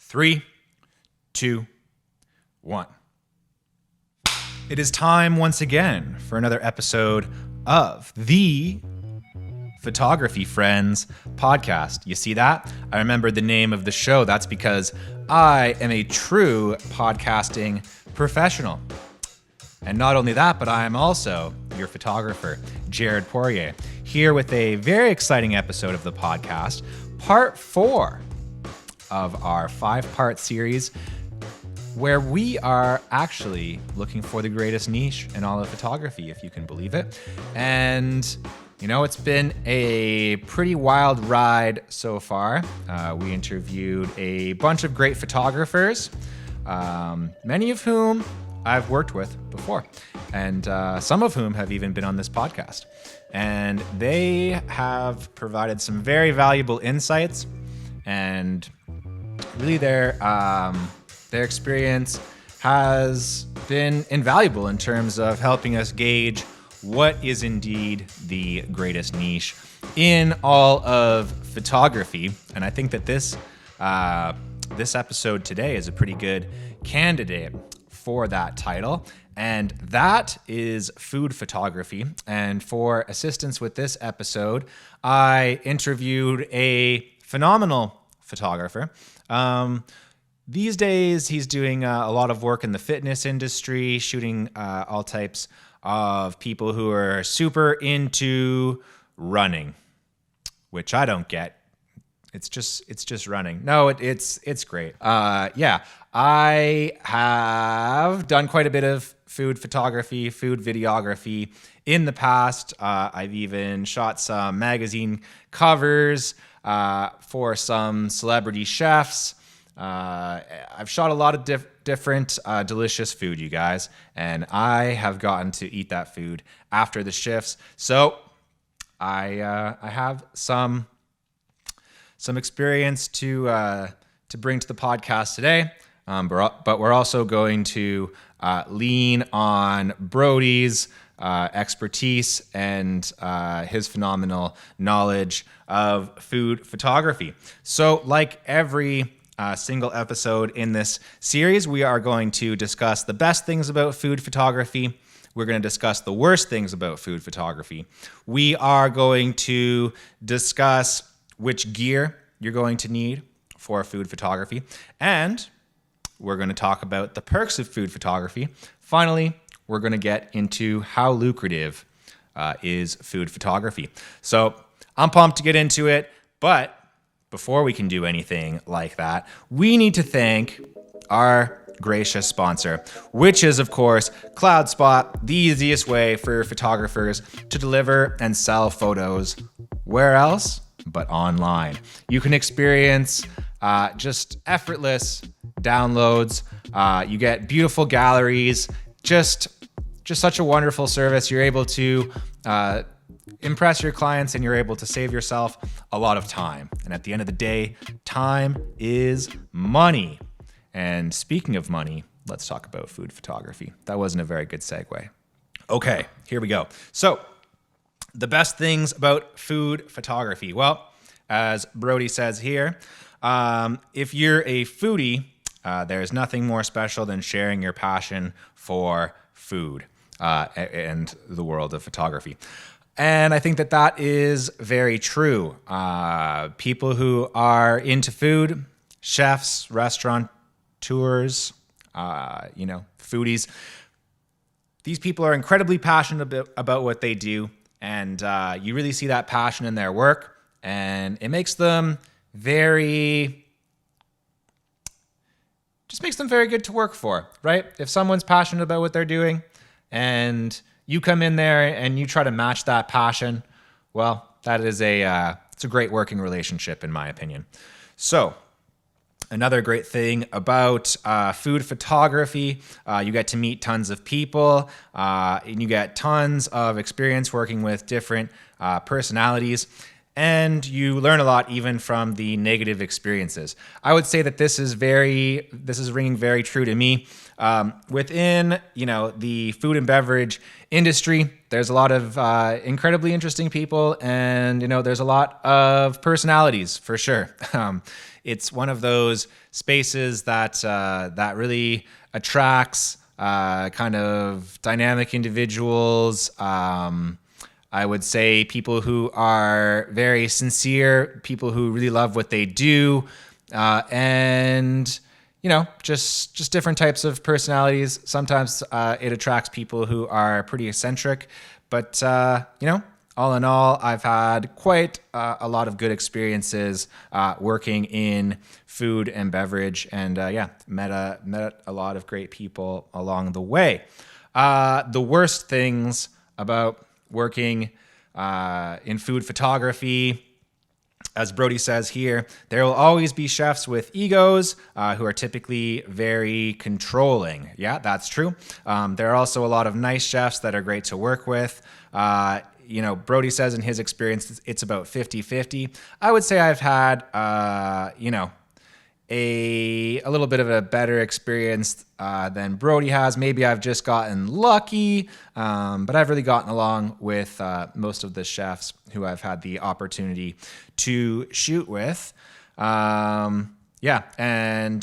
3, 2, 1. It is time once again for another episode of the Photography Friends podcast. You see that? I remembered the name of the show. That's because I am a true podcasting professional. And not only that, but I am also your photographer, Jared Poirier, here with a very exciting episode of the podcast, part 4 of our 5-part series, where we are actually looking for the greatest niche in all of photography, if you can believe it. And, you know, it's been a pretty wild ride so far. We interviewed a bunch of great photographers, many of whom I've worked with before, and some of whom have even been on this podcast. And they have provided some very valuable insights, and really their experience has been invaluable in terms of helping us gauge what is indeed the greatest niche in all of photography. And I think that this episode today is a pretty good candidate for that title, and that is food photography. And for assistance with this episode, I interviewed a phenomenal photographer. These days, he's doing a lot of work in the fitness industry, shooting all types of people who are super into running, which I don't get. It's just running. No, it's great. Yeah, I have done quite a bit of food photography, food videography in the past. I've even shot some magazine covers for some celebrity chefs. I've shot a lot of different delicious food, you guys, and I have gotten to eat that food after the shifts. So I have some experience to bring to the podcast today, but we're also going to lean on Brody's expertise and his phenomenal knowledge of food photography. So, like every single episode in this series, we are going to discuss the best things about food photography. We're going to discuss the worst things about food photography. We are going to discuss which gear you're going to need for food photography. And we're going to talk about the perks of food photography. Finally, we're going to get into how lucrative is food photography. So I'm pumped to get into it, but before we can do anything like that, we need to thank our gracious sponsor, which is, of course, CloudSpot, the easiest way for photographers to deliver and sell photos. Where else but online? You can experience just effortless downloads. You get beautiful galleries, just such a wonderful service. You're able to impress your clients, and you're able to save yourself a lot of time. And at the end of the day, time is money. And speaking of money, let's talk about food photography. That wasn't a very good segue. Okay, here we go. So, the best things about food photography. Well, as Brody says here, if you're a foodie, there's nothing more special than sharing your passion for food and the world of photography. And I think that is very true. People who are into food, chefs, restaurateurs, foodies, these people are incredibly passionate about what they do. And you really see that passion in their work. And it makes them very good to work for, right? If someone's passionate about what they're doing and you come in there and you try to match that passion, well, that is it's a great working relationship, in my opinion. So another great thing about food photography, you get to meet tons of people, and you get tons of experience working with different personalities, and you learn a lot even from the negative experiences. I would say that this is ringing very true to me. Within, the food and beverage industry, there's a lot of incredibly interesting people, and, there's a lot of personalities for sure. It's one of those spaces that that really attracts kind of dynamic individuals. I would say people who are very sincere, people who really love what they do, and just different types of personalities. Sometimes it attracts people who are pretty eccentric, but all in all, I've had quite a lot of good experiences working in food and beverage, and met a lot of great people along the way. The worst things about working in food photography, as Brody says here, there will always be chefs with egos who are typically very controlling. Yeah, that's true. There are also a lot of nice chefs that are great to work with. Brody says in his experience, it's about 50-50. I would say I've had, a little bit of a better experience than Brody has. Maybe I've just gotten lucky, but I've really gotten along with most of the chefs who I've had the opportunity to shoot with. And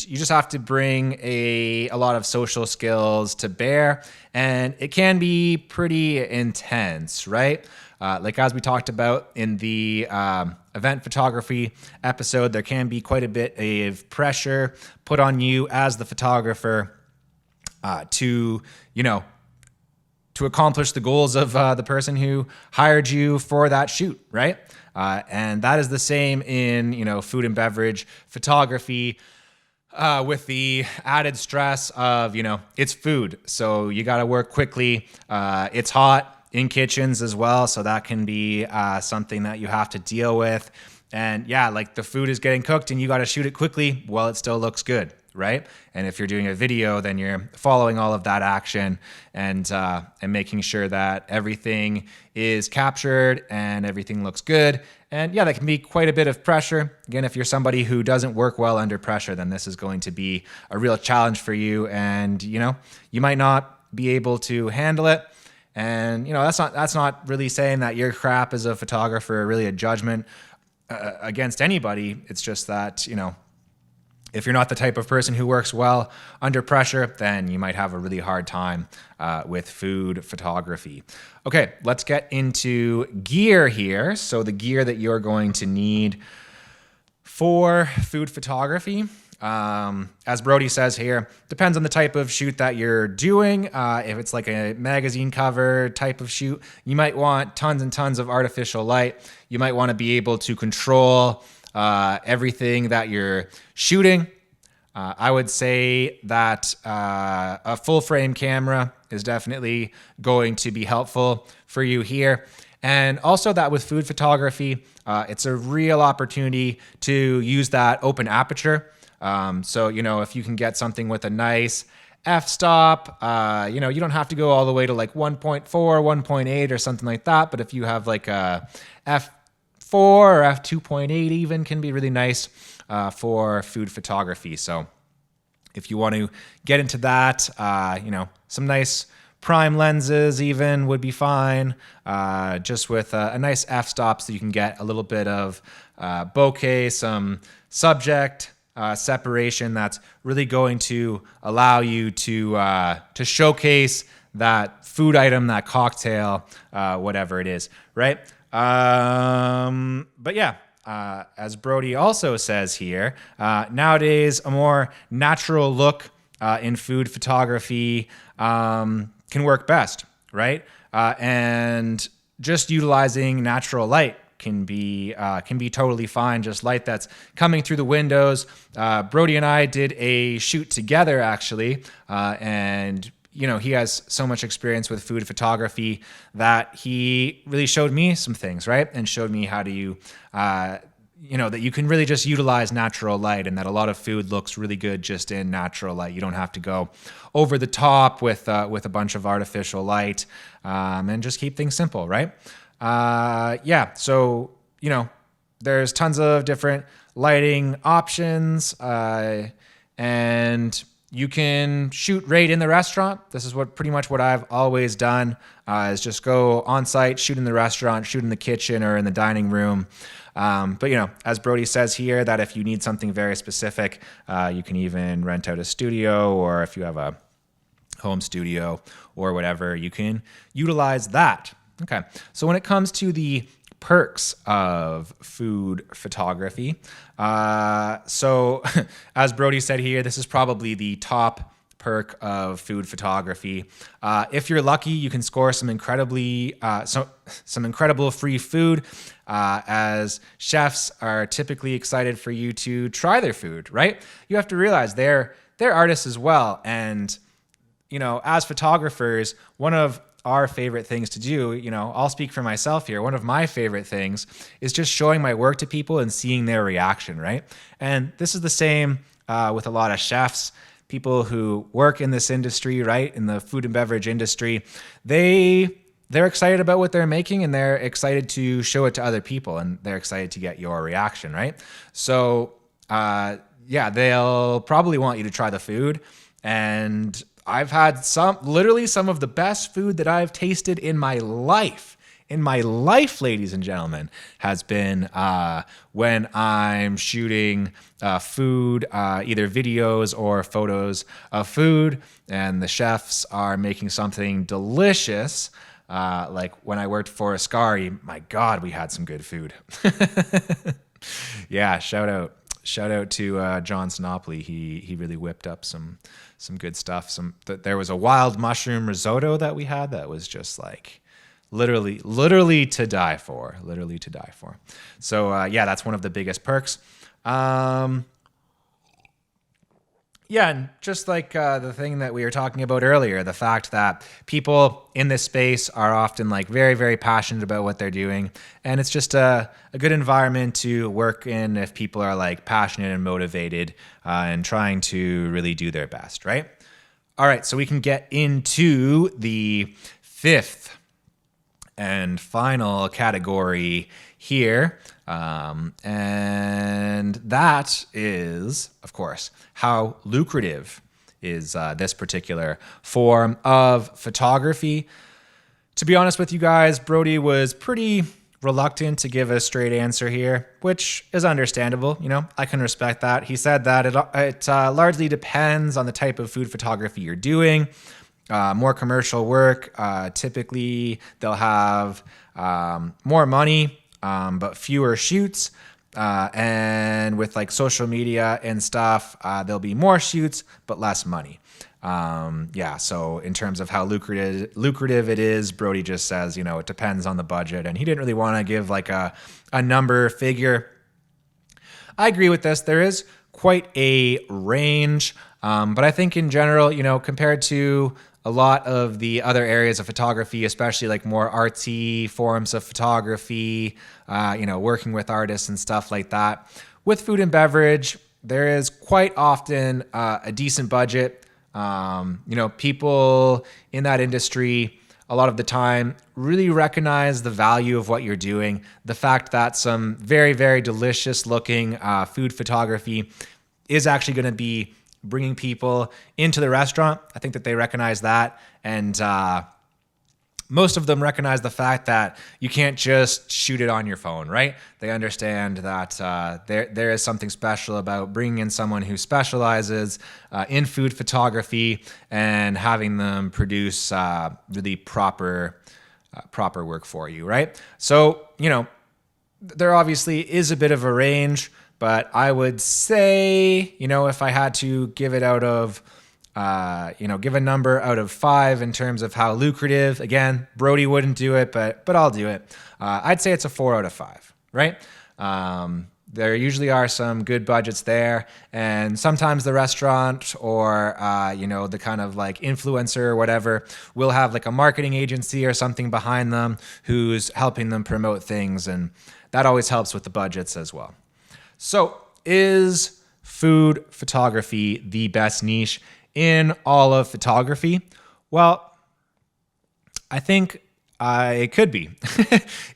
you just have to bring a lot of social skills to bear, and it can be pretty intense, right? As we talked about in the event photography episode, there can be quite a bit of pressure put on you as the photographer to accomplish the goals of the person who hired you for that shoot, right? And that is the same in, food and beverage photography, with the added stress of, it's food. So you got to work quickly. It's hot in kitchens as well. So that can be something that you have to deal with. And the food is getting cooked and you got to shoot it quickly while it still looks good, right? And if you're doing a video, then you're following all of that action and making sure that everything is captured and everything looks good. And that can be quite a bit of pressure. Again, if you're somebody who doesn't work well under pressure, then this is going to be a real challenge for you. And, you might not be able to handle it. And, that's not really saying that your crap as a photographer, really a judgment against anybody. It's just that, if you're not the type of person who works well under pressure, then you might have a really hard time with food photography. Okay, let's get into gear here. So the gear that you're going to need for food photography, as Brody says here, depends on the type of shoot that you're doing. If it's like a magazine cover type of shoot, you might want tons and tons of artificial light. You might want to be able to control everything that you're shooting. I would say that a full frame camera is definitely going to be helpful for you here. And also that with food photography, it's a real opportunity to use that open aperture. So, if you can get something with a nice f-stop, you don't have to go all the way to like 1.4, 1.8 or something like that. But if you have like a f4 or f2.8 even, can be really nice for food photography. So if you want to get into that, some nice prime lenses even would be fine, just with a nice f-stop so you can get a little bit of bokeh, some subject separation that's really going to allow you to showcase that food item, that cocktail, whatever it is, right? As Brody also says here, nowadays a more natural look in food photography can work best, right? And just utilizing natural light can be totally fine. Just light that's coming through the windows. Brody and I did a shoot together actually, and he has so much experience with food photography that he really showed me some things, right? And showed me how to that you can really just utilize natural light, and that a lot of food looks really good just in natural light. You don't have to go over the top with a bunch of artificial light, and just keep things simple, right? So, there's tons of different lighting options, and you can shoot right in the restaurant. This is pretty much what I've always done, is just go on site, shoot in the restaurant, shoot in the kitchen or in the dining room. But, as Brody says here, that if you need something very specific, you can even rent out a studio, or if you have a home studio or whatever, you can utilize that. Okay. So when it comes to the perks of food photography, so as Brody said here, this is probably the top perk of food photography. If you're lucky, you can score some incredible free food, as chefs are typically excited for you to try their food, right? You have to realize they're artists as well. And, as photographers, one of our favorite things to do, I'll speak for myself here. One of my favorite things is just showing my work to people and seeing their reaction, right? And this is the same with a lot of chefs, people who work in this industry, right? In the food and beverage industry. They're excited about what they're making, and they're excited to show it to other people, and they're excited to get your reaction, right? So, they'll probably want you to try the food. And I've had some of the best food that I've tasted in my life, ladies and gentlemen, has been when I'm shooting food, either videos or photos of food, and the chefs are making something delicious. Like when I worked for Ascari, my God, we had some good food. Yeah, shout out to John Sinopoli. He really whipped up some good stuff. There was a wild mushroom risotto that we had that was just like literally to die for. So that's one of the biggest perks. And just like the thing that we were talking about earlier, the fact that people in this space are often like very, very passionate about what they're doing. And it's just a good environment to work in if people are like passionate and motivated and trying to really do their best, right? All right, so we can get into the fifth and final category here. And that is, of course, how lucrative is this particular form of photography. To be honest with you guys, Brody was pretty reluctant to give a straight answer here, which is understandable. I can respect that. He said that it largely depends on the type of food photography you're doing. More commercial work, typically they'll have more money, but fewer shoots. And with like social media and stuff, there'll be more shoots, but less money. So in terms of how lucrative it is, Brody just says, it depends on the budget, and he didn't really want to give like a number figure. I agree with this. There is quite a range, but I think in general, compared to a lot of the other areas of photography, especially like more artsy forms of photography, working with artists and stuff like that. With food and beverage, there is quite often a decent budget. People in that industry, a lot of the time, really recognize the value of what you're doing. The fact that some very, very delicious looking food photography is actually going to be bringing people into the restaurant. I think that they recognize that. And most of them recognize the fact that you can't just shoot it on your phone, right? They understand that there is something special about bringing in someone who specializes in food photography and having them produce really proper work for you, right? So, there obviously is a bit of a range, but I would say, if I had to give it out of, give a number out of 5 in terms of how lucrative, again, Brody wouldn't do it, but I'll do it. I'd say it's a 4 out of 5, right? There usually are some good budgets there, and sometimes the restaurant or, the kind of like influencer or whatever will have like a marketing agency or something behind them who's helping them promote things, and that always helps with the budgets as well. So, is food photography the best niche in all of photography? Well, I think it could be.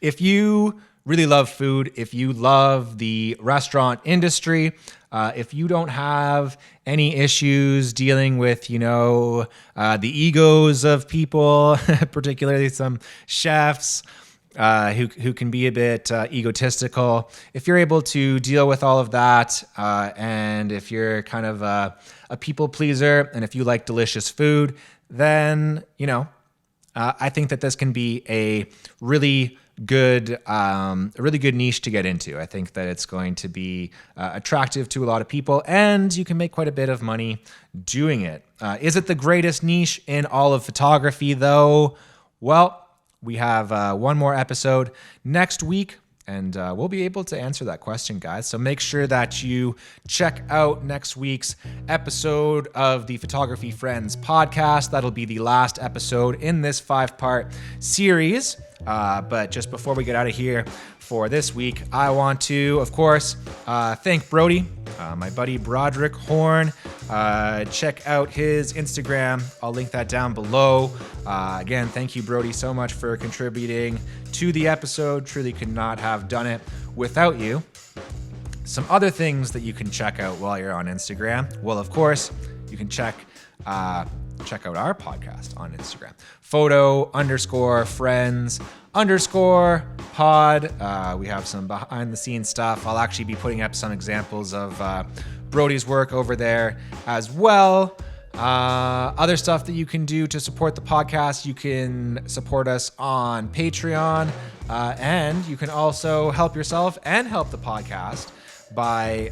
If you really love food, if you love the restaurant industry, if you don't have any issues dealing with, the egos of people, particularly some chefs, who can be a bit egotistical. If you're able to deal with all of that, and if you're kind of a people pleaser, and if you like delicious food, then, I think that this can be a really good niche to get into. I think that it's going to be attractive to a lot of people, and you can make quite a bit of money doing it. Is it the greatest niche in all of photography, though? Well, we have one more episode next week, and we'll be able to answer that question, guys. So make sure that you check out next week's episode of the Photography Friends podcast. That'll be the last episode in this 5-part series. But just before we get out of here for this week, I want to, of course, thank Brody, my buddy Broderick Horne. Check out his Instagram. I'll link that down below. Again, thank you, Brody, so much for contributing to the episode. Truly could not have done it without you. Some other things that you can check out while you're on Instagram. Well, of course, you can check out our podcast on Instagram. photo_friends_pod. We have some behind the scenes stuff. I'll actually be putting up some examples of Brody's work over there as well. Other stuff that you can do to support the podcast, you can support us on Patreon, and you can also help yourself and help the podcast by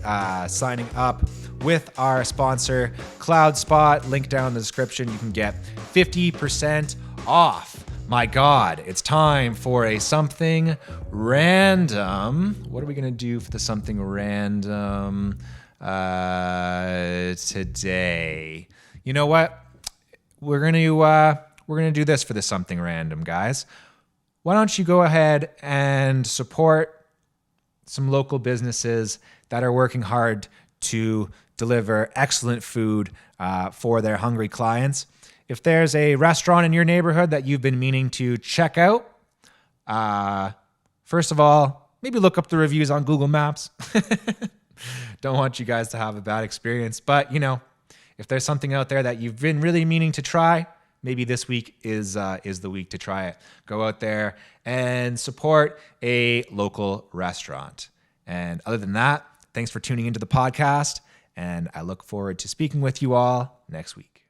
signing up with our sponsor, CloudSpot. Link down in the description. You can get 50% off. My God, it's time for a something random. What are we going to do for the something random today? You know what? We're going to do this for the something random, guys. Why don't you go ahead and support some local businesses that are working hard to deliver excellent food for their hungry clients. If there's a restaurant in your neighborhood that you've been meaning to check out, first of all, maybe look up the reviews on Google Maps. Don't want you guys to have a bad experience. But, if there's something out there that you've been really meaning to try, maybe this week is the week to try it. Go out there and support a local restaurant. And other than that, thanks for tuning into the podcast, and I look forward to speaking with you all next week.